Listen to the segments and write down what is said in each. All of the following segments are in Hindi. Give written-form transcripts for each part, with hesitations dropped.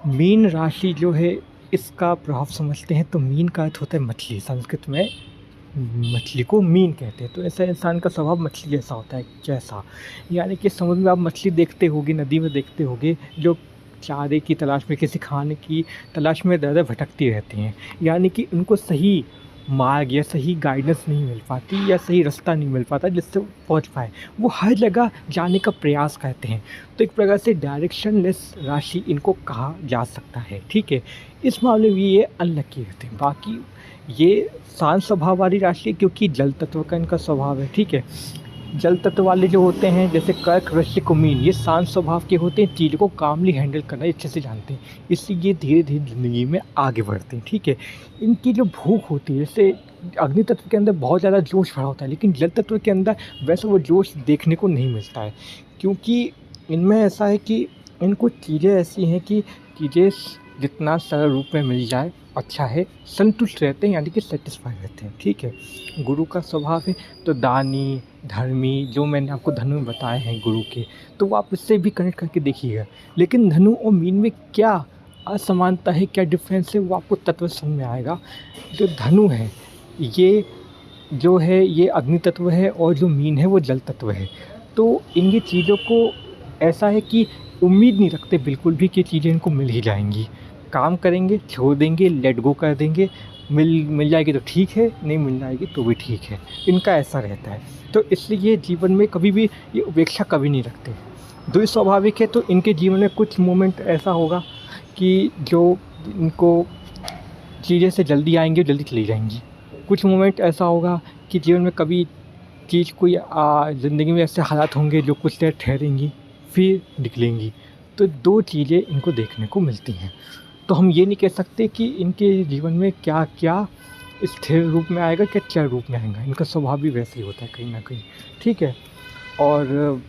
मीन राशि जो है इसका प्रभाव समझते हैं तो मीन का अर्थ होता है मछली। संस्कृत में मछली को मीन कहते हैं। तो ऐसा इंसान का स्वभाव मछली जैसा होता है। कैसा? यानी कि समुद्र में आप मछली देखते होगे, नदी में देखते होगे, जो चारे की तलाश में, किसी खाने की तलाश में दर-दर भटकती रहती हैं। यानी कि उनको सही मार्ग या सही गाइडेंस नहीं मिल पाती या सही रास्ता नहीं मिल पाता जिससे वो पहुँच पाएँ। वो हर जगह जाने का प्रयास करते हैं। तो एक प्रकार से डायरेक्शनलेस राशि इनको कहा जा सकता है, ठीक है? इस मामले में ये अनलकी रहते हैं। बाकी ये शांत स्वभाव वाली राशि है क्योंकि जल तत्व का इनका स्वभाव है, ठीक है? जल तत्व वाले जो होते हैं जैसे कर्क, वृश्चिक और मीन, ये शांत स्वभाव के होते हैं, चीज़ों को कामली हैंडल करना अच्छे से जानते हैं, इसलिए ये धीरे-धीरे ज़िंदगी में आगे बढ़ते हैं, ठीक है? इनकी जो भूख होती है, जैसे अग्नि तत्व के अंदर बहुत ज़्यादा जोश भरा होता है, लेकिन जल तत्व के अंदर वैसा वो जोश देखने को नहीं मिलता है, क्योंकि इनमें ऐसा है कि इनको चीज़ें ऐसी हैं कि चीज़ें जितना सरल रूप में मिल जाए अच्छा है, संतुष्ट रहते हैं, यानी कि सैटिस्फाई रहते हैं, ठीक है? गुरु का स्वभाव है तो दानी, धर्मी, जो मैंने आपको धनु में बताए हैं गुरु के, तो वो आप इससे भी कनेक्ट करके देखिएगा। लेकिन धनु और मीन में क्या असमानता है, क्या डिफ़रेंस है, वो आपको तत्व समझ में आएगा। जो धनु है, ये जो है ये अग्नि तत्व है और जो मीन है वो जल तत्व है। तो इनकी चीज़ों को ऐसा है कि उम्मीद नहीं रखते बिल्कुल भी कि चीज़ें इनको मिल ही जाएँगी। काम करेंगे, छोड़ देंगे, लेट गो कर देंगे, मिल जाएगी तो ठीक है, नहीं मिल जाएगी तो भी ठीक है। इनका ऐसा रहता है। तो इसलिए ये जीवन में कभी भी ये उपेक्षा कभी नहीं रखते। द्विस्वाभाविक है तो इनके जीवन में कुछ मोमेंट ऐसा होगा कि जो इनको चीज़ें से जल्दी आएँगी और जल्दी चली जाएँगी। कुछ मोमेंट ऐसा होगा कि जीवन में कभी चीज़ कोई ज़िंदगी में ऐसे हालात होंगे जो कुछ देर ठहरेंगी, फिर निकलेंगी। तो 2 चीज़ें इनको देखने को मिलती हैं। तो हम ये नहीं कह सकते कि इनके जीवन में क्या-क्या स्थिर रूप में आएगा, क्या चर रूप में आएगा। इनका स्वभाव भी वैसे ही होता है कहीं न कहीं, ठीक है? और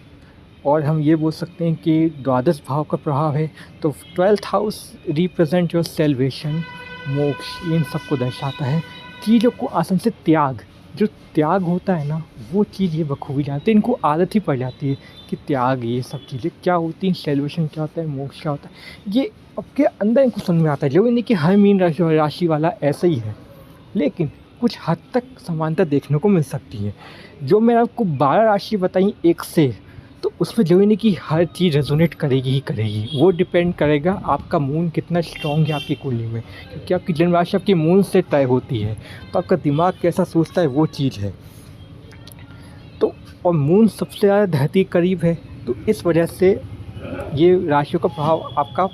और हम ये बोल सकते हैं कि द्वादश भाव का प्रभाव है, तो 12th house represent your salvation, मोक्ष, इन सब को दर्शाता है। चीज़ों को आसन से त्याग, जो त्याग होता है ना, वो चीज़ ये बखूबी जानते हैं, इनको आदत ही पड़ जाती है कि त्याग, ये सब चीज़ें क्या होती हैं, सैल्वेशन क्या होता है, मोक्ष क्या होता है, ये आपके अंदर इनको समझ में आता है। ज़रूरी नहीं कि हर मीन राशि वाला ऐसा ही है, लेकिन कुछ हद तक समानता देखने को मिल सकती है। जो मैंने आपको 12 राशि बताई एक से, तो उसमें ज़रूरी नहीं कि हर चीज़ रेज़ोनेट करेगी ही करेगी। वो डिपेंड करेगा आपका मून कितना स्ट्रॉन्ग है आपकी कुंडली में, क्योंकि आपकी जन्म राशि आपके मून से तय होती है। तो आपका दिमाग कैसा सोचता है वो चीज़ है। तो और मून सबसे ज़्यादा धरती के करीब है, तो इस वजह से ये राशियों का प्रभाव आपका